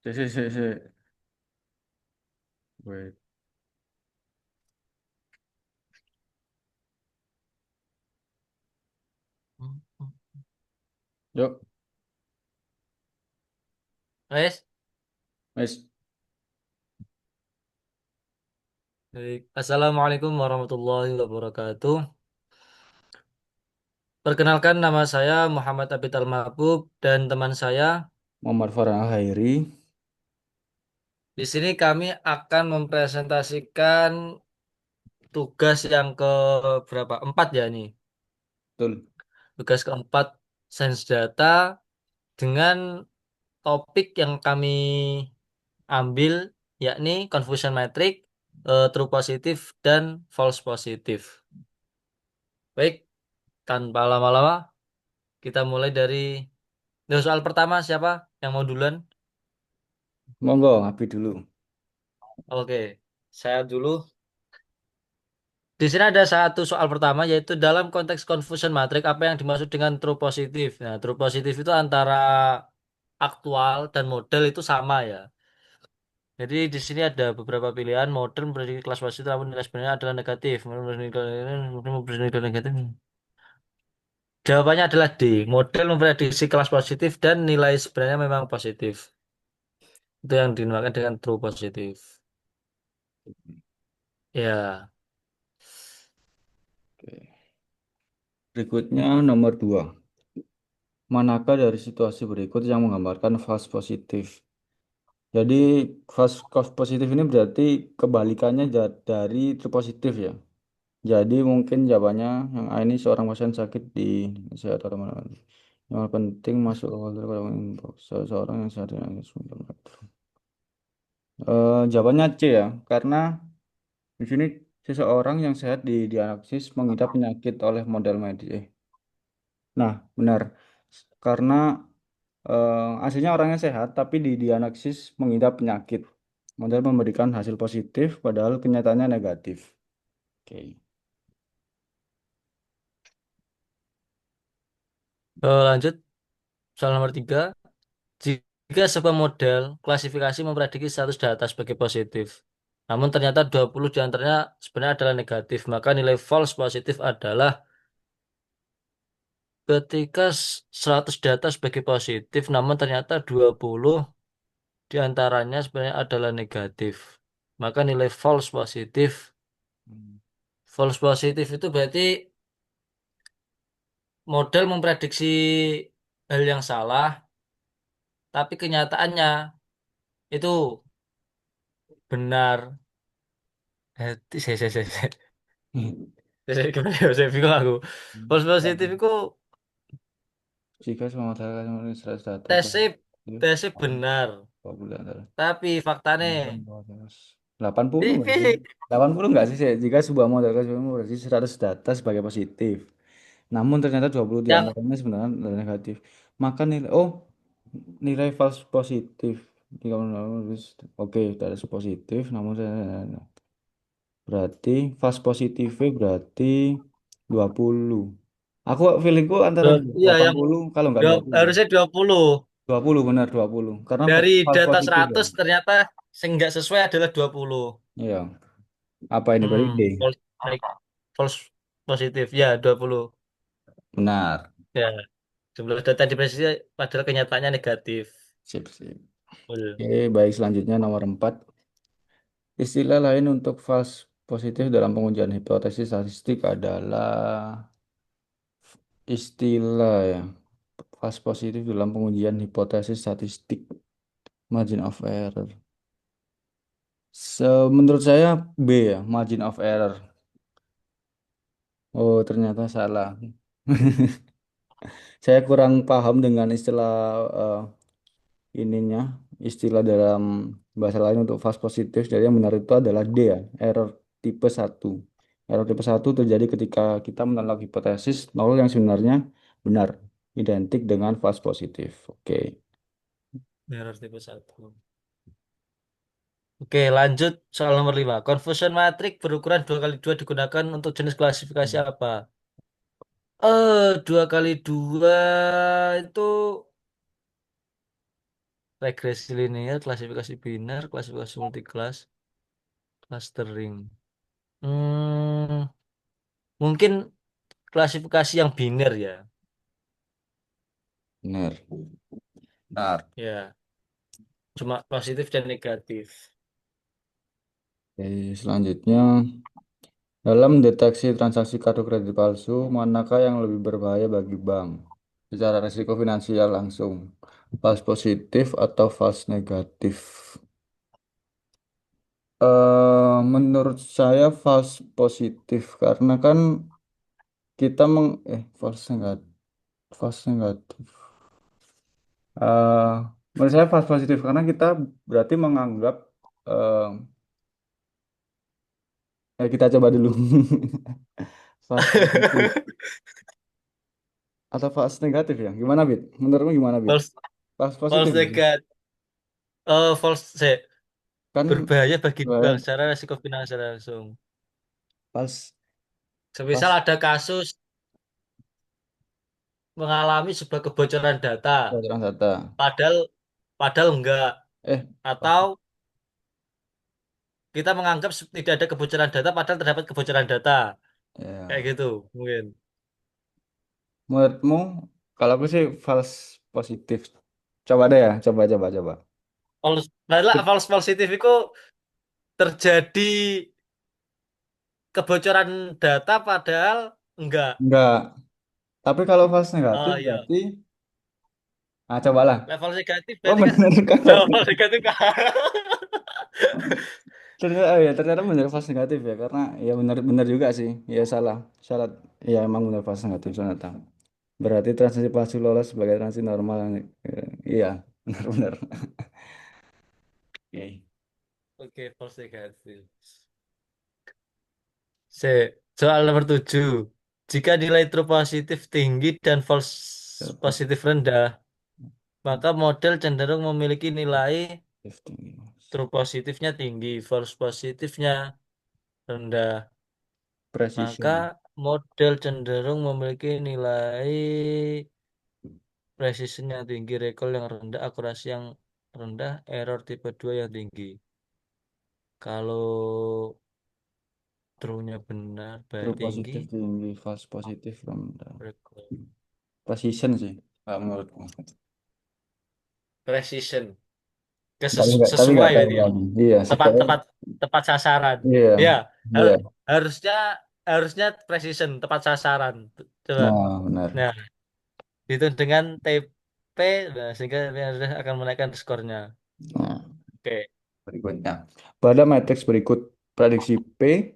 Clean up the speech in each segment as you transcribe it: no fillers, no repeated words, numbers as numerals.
Si. Wait. Yuk, Wes, wes. baik. Assalamualaikum warahmatullahi wabarakatuh. Perkenalkan nama saya Muhammad Abital Mahbub dan teman saya. Muhammad Farhan Al-Hairi. Di sini kami akan mempresentasikan tugas yang ke berapa? Empat ya nih. Betul. Tugas keempat Sains Data dengan topik yang kami ambil yakni confusion metric, true positif dan false positif. Baik, tanpa lama-lama kita mulai dari soal pertama siapa yang mau duluan? Monggo, Abi dulu. Oke, saya dulu. Di sini ada satu soal pertama yaitu dalam konteks confusion matrix apa yang dimaksud dengan true positif. Nah, true positif itu antara aktual dan model itu sama ya. Jadi di sini ada beberapa pilihan model memiliki kelas positif namun nilai sebenarnya adalah negatif. Memiliki nilai negatif. Jawabannya adalah D. Model memprediksi kelas positif dan nilai sebenarnya memang positif. Itu yang dinamakan dengan true positif. Ya. Oke. Berikutnya nomor 2. Manakah dari situasi berikut yang menggambarkan false positif? Jadi false positif ini berarti kebalikannya dari true positif ya. Jadi mungkin jawabannya yang A ini seorang pasien sakit di sehat atau mana. Yang penting masuk awal dari kalau seseorang yang sehat dengan jawabannya C ya, karena di sini seseorang yang sehat didiagnosis mengidap penyakit oleh model medis. Nah, benar. Karena aslinya orangnya sehat, tapi didiagnosis mengidap penyakit. Model memberikan hasil positif, padahal kenyataannya negatif. Oke. Lanjut soal nomor 3. Jika sebuah model klasifikasi memprediksi status data sebagai positif, namun ternyata 20 di antaranya sebenarnya adalah negatif, maka nilai false positif adalah ketika 100 data sebagai positif, namun ternyata 20 di antaranya sebenarnya adalah negatif. Maka nilai Hmm. false positif itu berarti model memprediksi hal yang salah, tapi kenyataannya itu benar. Saya. Saya bingung aku. False positif itu Jika semua data 100 data tesnya positif, tesnya benar. 20 antara Tapi faktanya 80 nggak sih? TV. 80 nggak sih? Jika sebuah model klasifikasi berarti 100 data sebagai positif. Namun ternyata 20 di Yang antaranya sebenarnya adalah negatif. Maka nilai false positif. Jika oke, ada positif, namun berarti false positifnya berarti 20. Aku feelingku antara iya yang 80 kalau nggak 20. harusnya 20. 20 benar 20. Karena Dari false data positif ya. 100 ternyata yang nggak sesuai adalah 20. Iya. Apa ini berarti D? False, false positif. Ya, 20. Benar. Ya, jumlah data dipresisi padahal kenyataannya negatif. Sip, sip. Betul. Oke, baik selanjutnya nomor 4. Istilah lain untuk false positif dalam pengujian hipotesis statistik adalah istilah ya. False positif dalam pengujian hipotesis statistik. Margin of error. Menurut saya B ya, margin of error. Oh, ternyata salah. Saya kurang paham dengan istilah eh, ininya, istilah dalam bahasa lain untuk false positif. Jadi yang benar itu adalah D ya, error tipe satu. Error tipe satu terjadi ketika kita menolak hipotesis nol yang sebenarnya benar, identik dengan false positif. Oke. Error tipe 1. Oke, lanjut soal nomor 5. Confusion matrix berukuran 2 kali 2 digunakan untuk jenis klasifikasi apa? 2 kali 2 itu regresi linear, klasifikasi biner, klasifikasi multiclass, clustering. Hmm, mungkin klasifikasi yang biner ya. Benar. Benar. Ya, cuma positif dan negatif. Oke, selanjutnya, dalam deteksi transaksi kartu kredit palsu, manakah yang lebih berbahaya bagi bank? Secara risiko finansial langsung, false positif atau false negatif? Menurut saya false positif karena kan kita false negatif, false negatif. Eh, Menurut saya false positif karena kita berarti menganggap eh kita coba dulu. False positif atau false negatif ya? Gimana, Bit? Menurutmu gimana, Bit? False, False positif false ya? negatif. False. Kan Berbahaya bagi bank eh, secara risiko finansial langsung. false Semisal false ada kasus mengalami sebuah kebocoran data, bocoran data. padahal padahal enggak, Eh, atau kita menganggap tidak ada kebocoran data, padahal terdapat kebocoran data, kayak ya. gitu mungkin. Menurutmu, kalau aku sih false positif. Coba deh ya, coba. False positif itu terjadi kebocoran data, padahal enggak. Enggak. Tapi kalau false negatif Oh iya, berarti, cobalah. level negatif Oh berarti kan benar kalau level negatif kan. ternyata, ternyata benar false negatif ya karena ya benar juga sih. Ya salah, salah. Ya emang benar false negatif ternyata. Berarti transaksi palsu lolos sebagai transaksi normal. Iya, benar-benar. Oke. Oke, false negatif. C. Soal nomor 7. Jika nilai true positif tinggi dan false positif rendah, maka model cenderung memiliki nilai true positifnya tinggi, false positifnya rendah. Maka Precision. model cenderung memiliki nilai precision yang tinggi, recall yang rendah, akurasi yang rendah, error tipe 2 yang tinggi. Kalau true-nya benar, True berarti tinggi, positif tinggi, false positif rendah. recall. Precision sih, menurutku. Precision. Tapi nggak Sesuai tahu berarti ya. kan. Iya, Tepat sesuai. tepat tepat sasaran. Iya, Ya, iya. harusnya harusnya precision, tepat sasaran. Coba. Nah, benar. Nah, itu dengan TP, nah, sehingga dia akan menaikkan skornya. Nah, Oke. berikutnya. Pada matriks berikut, prediksi P,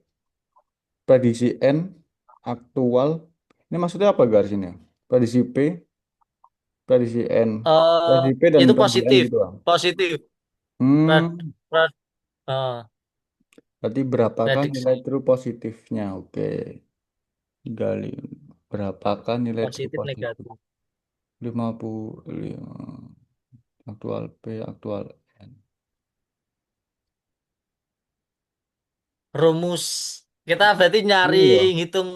prediksi N, aktual. Ini maksudnya apa garis ini? Prediksi P, prediksi N. eh Prediksi P dan itu prediksi N positif, gitu lah. positif. Prad, Hmm, prad, eh, berarti berapakah prediksi nilai true positifnya? Oke, gali. Berapakah nilai true positif positif? negatif. 55. Aktual P, aktual N. Rumus kita berarti nyari Iya. ngitung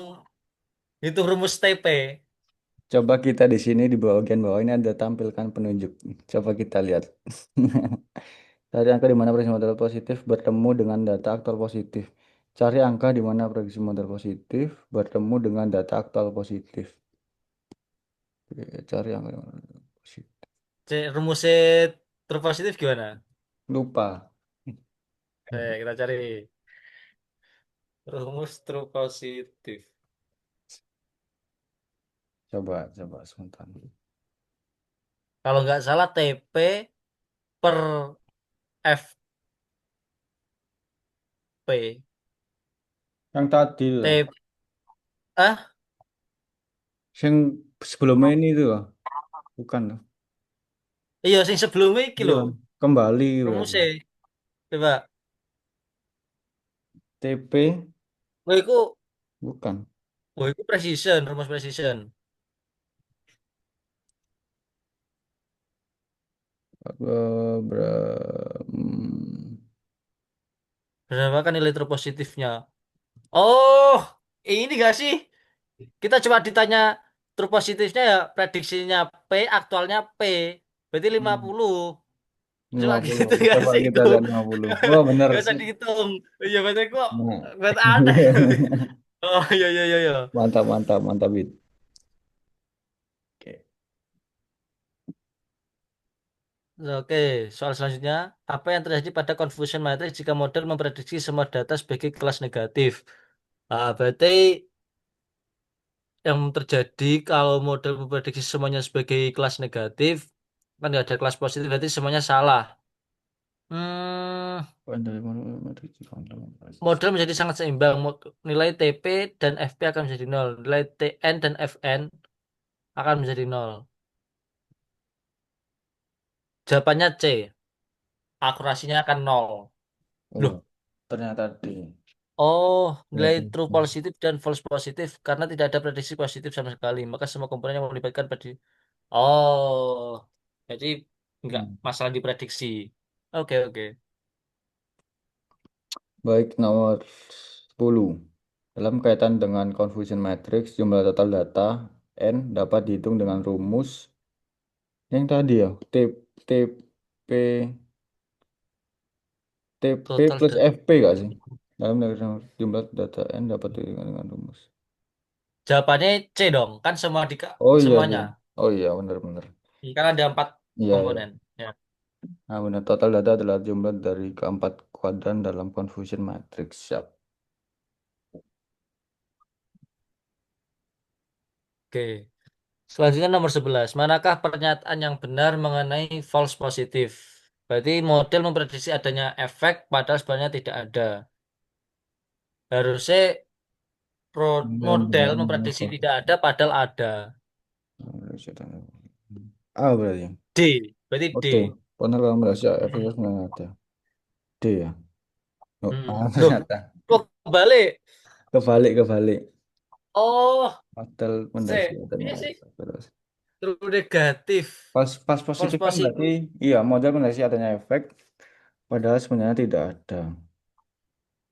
ngitung rumus TP. Coba kita di sini di bagian bawah ini ada tampilkan penunjuk. Coba kita lihat. Cari angka di mana prediksi model positif bertemu dengan data aktual positif. Cari angka di mana prediksi model positif bertemu dengan data aktual positif. Oke, cari angka di mana positif. Rumusnya true positif gimana? Lupa. Kita cari rumus true positif. Coba sebentar. Kalau nggak salah TP per FP. Yang tadi lah. T ah Yang sebelumnya ini tuh, bukan loh. iya sing sebelumnya iki Iya, lho. kembali berarti. Rumusnya coba. TP Wah iku bukan. precision, rumus precision. Berapa kan nilai true positifnya? Oh, ini gak sih? Kita coba ditanya true positifnya ya prediksinya P, aktualnya P. Berarti Hmm. 50. Cuma 50. gitu gak Coba sih kita itu. lihat 50. Oh, benar Gak usah sih. dihitung. Iya berarti kok Nah. berarti aneh. Oh iya iya iya iya. Mantap, mantap, mantap, Bit. Oke. Oke, soal selanjutnya, apa yang terjadi pada confusion matrix jika model memprediksi semua data sebagai kelas negatif? Berarti yang terjadi kalau model memprediksi semuanya sebagai kelas negatif, kan nggak ada kelas positif, berarti semuanya salah. Hmm, Poin dari matriks konfirmasi. Model menjadi sangat seimbang. Nilai TP dan FP akan menjadi nol. Nilai TN dan FN akan menjadi nol. Jawabannya C. Akurasinya akan nol. Oh, Loh, ternyata D. oh, nilai Ternyata true D. positif dan false positif karena tidak ada prediksi positif sama sekali. Maka semua komponen yang melibatkan prediksi. Oh, jadi nggak Hmm. masalah diprediksi. Oke, oke. Baik, nomor 10. Dalam kaitan dengan confusion matrix, jumlah total data N dapat dihitung dengan rumus yang tadi ya, TP TP Total plus data. FP gak sih? Dalam jumlah data N dapat dihitung dengan rumus. Jawabannya C dong, kan semua Oh iya semuanya. sih. Oh iya, benar-benar. Kan ada 4 Iya, iya. komponen. Ya. Nah, benar. Total data adalah jumlah dari keempat kuadran dalam confusion matrix. Siap. Oke. Selanjutnya nomor 11. Manakah pernyataan yang benar mengenai false positif? Berarti model memprediksi adanya efek padahal sebenarnya tidak ada. Harusnya Dan model benar mengenai memprediksi tidak confusion. ada padahal ada. A berarti. D. Berarti Oh, D. D. Penerangan rahasia efek Mm-mm. nggak ada. D ya. Oh, Hmm. A Loh, ternyata. kok kebalik? Kebalik, kebalik. Oh, Model C. mendasar adanya Ini sih efek terus. true negatif. Pas False positif kan berarti positif. iya model mendasar adanya efek padahal sebenarnya tidak ada.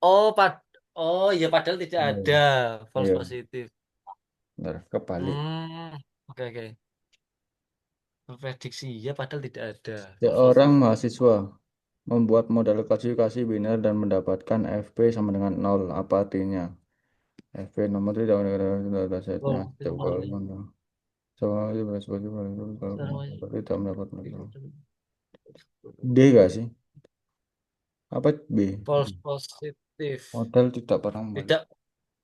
Oh, oh iya padahal tidak Iya, ada false iya, positif. benar kebalik. Oke oke. Prediksi iya padahal tidak ada false Seorang positif. mahasiswa membuat model klasifikasi biner dan mendapatkan FP sama dengan nol. Apa artinya? FP nomor tidak ada datasetnya. Oh, Setiap nol kali ya. mana? Soalnya sebagai kalau Semuanya. tidak mendapat nol. D gak sih? Apa B? False positif. Model tidak pernah membalik. Tidak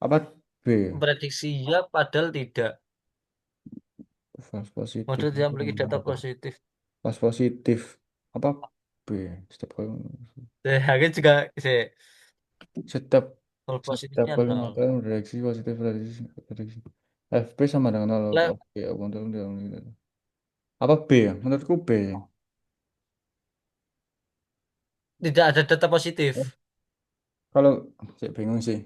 Apa B? memprediksi iya padahal tidak. False positif Model tidak itu memiliki data apa? positif. False positif. Apa B? Setiap kali Aku juga sih setiap false setiap positifnya kali nol. model reaksi positif prediksi. FP sama dengan nol. Lah, Oke, model apa B ya? Menurutku B. tidak ada data positif. Oh, kalau saya bingung sih.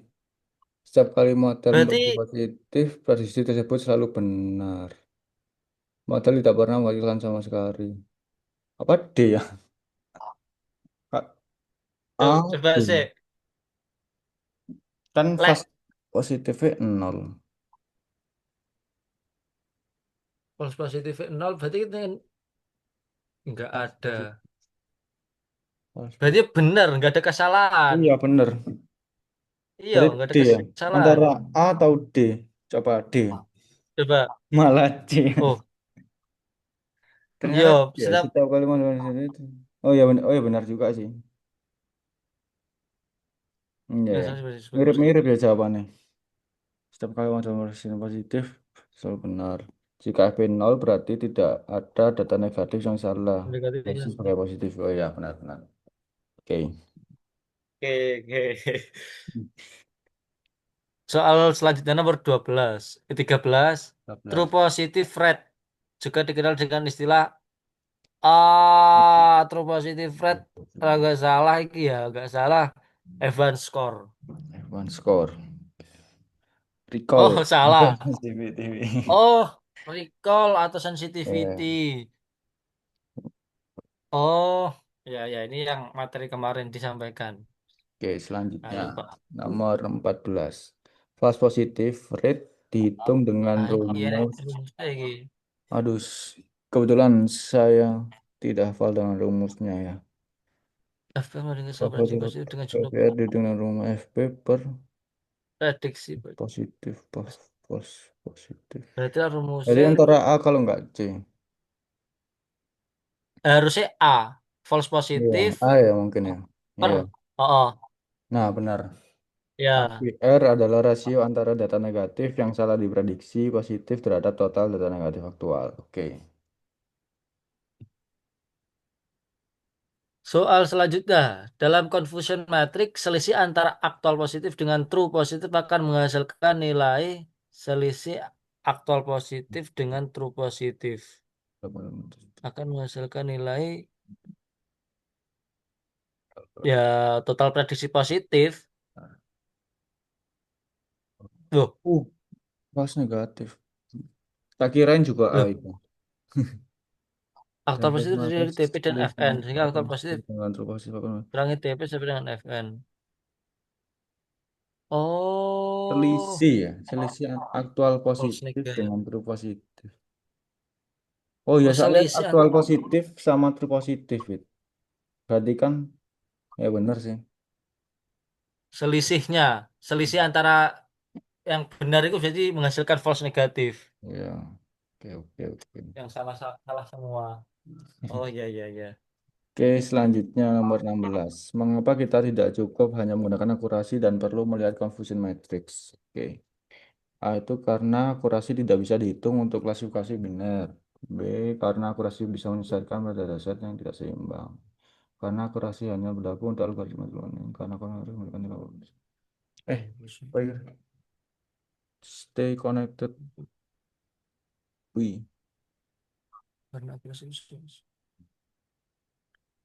Setiap kali model memiliki Berarti positif, prediksi tersebut selalu benar. Model tidak pernah mewakilkan sama sekali. Apa D ya? A, coba D. sih. Kan Lek fast positifnya nol. false positif nol berarti itu nggak Fast ada. positif. Fast Berarti positif. benar, nggak ada kesalahan. Iya bener. Iya, Berarti nggak D ada ya. kesalahan. Antara A atau D. Coba D. Coba. Malah C. Oh, Ternyata iya, ya setiap setiap kali model itu. Oh ya benar. Oh ya benar juga sih. Iya ya. misalnya sebagai Mirip-mirip positif. ya jawabannya. Setiap kali model mesin positif selalu benar. Jika FP 0 berarti tidak ada data negatif yang salah. Negatifnya. Versi sebagai positif. Oh ya benar-benar. Oke. Oke, oke. Soal selanjutnya nomor 12, 13. True 14. positive rate juga dikenal dengan istilah true positive rate. Kalau nggak salah iki ya, nggak salah Evans score. F1 score. Recall. Oh, salah. TV, TV. Oh, recall atau Ya. sensitivity. Oh, ya ya ini yang materi kemarin disampaikan. Oke, selanjutnya Lupa. nomor 14. False positive rate dihitung dengan Nah, ini ya, rumus. rumusnya iki. Aduh, kebetulan saya. tidak hafal dengan rumusnya ya. FP membandingkan sebuah Apa prediksi turut positif dengan jumlah PVR dengan rumah FP per prediksi. positif, positif. Berarti Jadi rumusnya antara A kalau nggak C. harusnya A, false Iya, positif A ya mungkin ya. per. Iya. Oh, oh. Nah, benar. Ya. AQR adalah rasio antara data negatif yang salah diprediksi positif terhadap total data negatif aktual. Oke. Soal selanjutnya, dalam confusion matrix, selisih antara aktual positif dengan true positif akan menghasilkan nilai selisih aktual positif dengan true positif. Akan menghasilkan nilai ya total prediksi positif. Loh, Uh, pas negatif. Tak kirain juga A loh, itu. aktual Dan positif terdiri otomatis dari TP dan selisih FN, sehingga aktual aktual positif dengan true positif akan kurangi TP sampai dengan FN. Oh, selisih ya, selisih aktual false positif negatif. dengan true positif. Oh ya, Oh, soalnya selisih aktual positif sama true positif itu. Berarti kan ya benar sih. selisihnya, selisih antara yang benar itu jadi menghasilkan false negatif. Ya, oke oke oke. Yang salah salah semua. Oh iya iya iya. Oke, selanjutnya nomor 16. Mengapa kita tidak cukup hanya menggunakan akurasi dan perlu melihat confusion matrix? Oke. A itu karena akurasi tidak bisa dihitung untuk klasifikasi biner. B karena akurasi bisa menyelesaikan pada dasar yang tidak seimbang. Karena akurasi hanya berlaku untuk algoritma cloning. Karena akurasi harus menggunakan teknologi. Apa ya? Stay connected. Wih, Karena aku masih.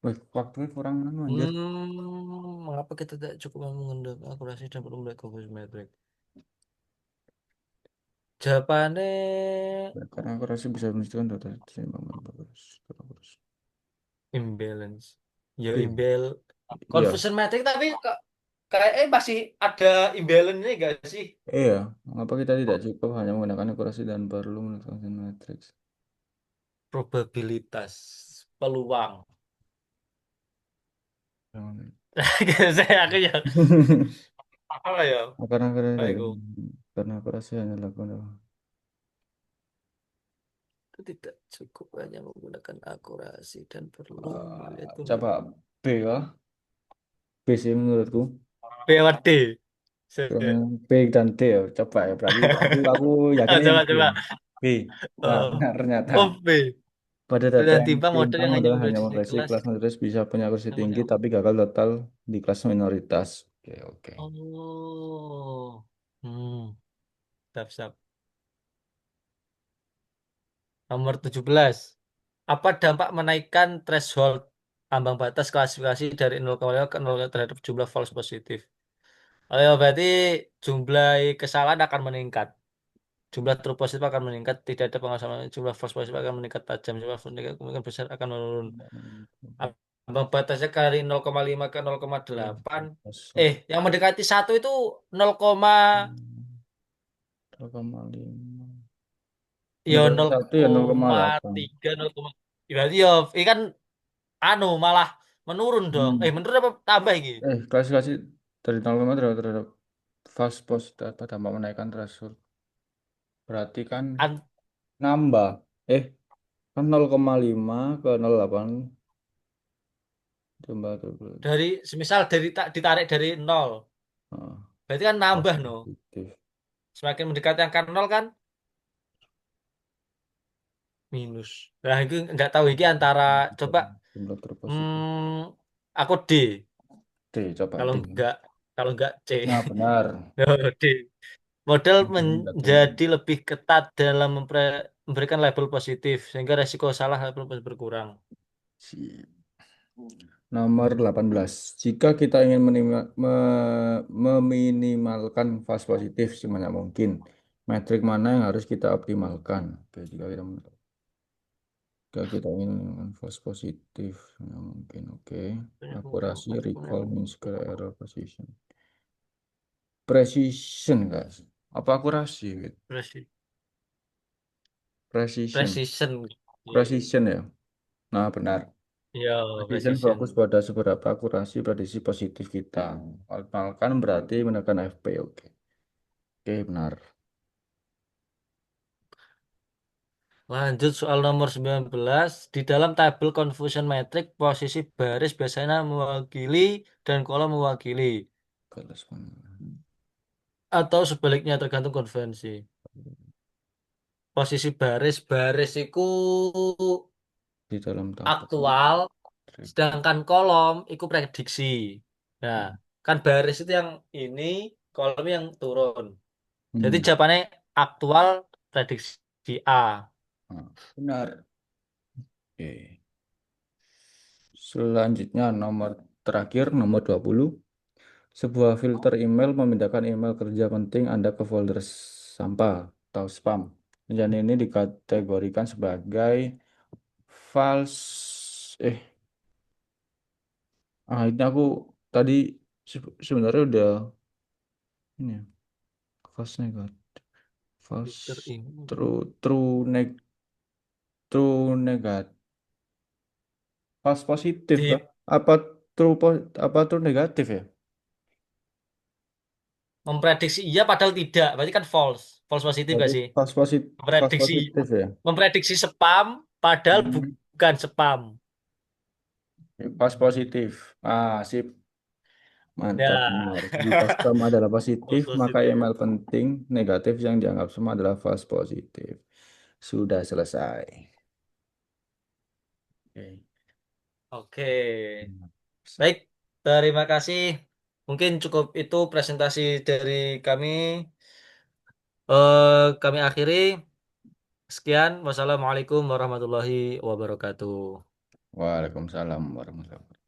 wih, waktunya kurang anu anjir. Mengapa kita tidak cukup menggunakan akurasi dan perlu melihat confusion metric? Jawabannya Ya, karena akurasi bisa menunjukkan data seimbang dan bagus. Akurasi. imbalance. Ya Iya, imbal iya. confusion metric tapi kok kayak masih ada imbalance-nya enggak sih? Iya, mengapa kita tidak cukup hanya menggunakan akurasi dan perlu menggunakan matrix? Probabilitas peluang. Jangan. Aku ya apa ya? Karena Baikku. karena akurasi hanya lakukan. Itu tidak cukup hanya menggunakan akurasi dan perlu melihat Coba B ya, B sih menurutku. BWD. B dan D ya, coba ya. Berarti aku yakinnya yang Coba B. coba. B. Nah, benar ternyata. Oh, B. Pada data Pilihan yang timbang model timpang yang hanya model hanya memprediksi memproyeksi kelas. kelas minoritas bisa punya akurasi tinggi Namanya. tapi gagal total di kelas minoritas. Oke, oke. Oh. Siap, siap. Nomor 17. Apa dampak menaikkan threshold ambang batas klasifikasi dari 0,5 ke 0 terhadap jumlah false positif? Oh ya, berarti jumlah kesalahan akan meningkat. Jumlah true positif akan meningkat. Tidak ada pengasaman. Jumlah false positif akan meningkat tajam. Jumlah false negatif kemungkinan besar akan menurun. Ambang batasnya dari 0,5 ke 0,8. Yang mendekati satu itu 0, 0,5. ya Mendekati nol satu ya koma 0,8. tiga 0, berarti ya ini kan anu malah menurun dong. Hmm. Menurun apa tambah ini? Klasifikasi dari 0,5 terhadap false positif apa dampak menaikkan threshold. Berarti kan An- nambah. Eh, kan 0,5 ke 0,8 tambah dari semisal dari ditarik dari nol, ah, berarti kan nambah false no. positif. Semakin mendekati angka nol kan minus. Nah, itu nggak tahu ini antara coba Jumlah terpositif. aku D D, coba kalau D. nggak C. Nah, benar. Oh, D. Model Enggak D. menjadi lebih ketat dalam memberikan label positif sehingga resiko salah label positif berkurang. Si- Nomor 18. Jika kita ingin meminimalkan false positif sebanyak mungkin, metrik mana yang harus kita optimalkan? Oke, jika kita ingin meminimalkan false positif sebanyak mungkin, oke. Akurasi, recall, mean square error, precision. Precision, guys. Apa akurasi? Gitu? Presi- Precision. Precision. Iya. Precision ya. Nah, benar. Yo, Precision fokus precision. pada seberapa akurasi prediksi positif kita. Optimalkan berarti menekan FP. Oke. Oke, benar. Lanjut soal nomor 19. Di dalam tabel confusion metric, posisi baris biasanya mewakili dan kolom mewakili. Garis mana? Atau sebaliknya tergantung konvensi. Posisi baris itu Di dalam tabel. aktual, sedangkan kolom itu prediksi. Nah, kan baris itu yang ini, kolom yang turun. Jadi Hmm. jawabannya aktual prediksi A. Nah, benar. Oke. Selanjutnya nomor terakhir, nomor 20. Sebuah filter email memindahkan email kerja penting Anda ke folder sampah atau spam. Dan ini dikategorikan sebagai false. Ini aku tadi sebenarnya udah ini ya, false negatif, Filter false ini. true negatif, false positif kah? Di Apa apa true negatif ya? Memprediksi iya padahal tidak. Berarti kan false. False positif Berarti gak sih? false Memprediksi positif ya? memprediksi spam padahal Hmm. bukan spam. False positif. Sip. Mantap, Ya. benar. Jika spam adalah positif, False maka positif. email penting negatif yang dianggap spam adalah false positif. Sudah selesai. Oke. Oke. Bisa. Baik, terima kasih. Mungkin cukup itu presentasi dari kami. Kami akhiri. Sekian. Wassalamualaikum warahmatullahi wabarakatuh. Waalaikumsalam warahmatullahi wabarakatuh.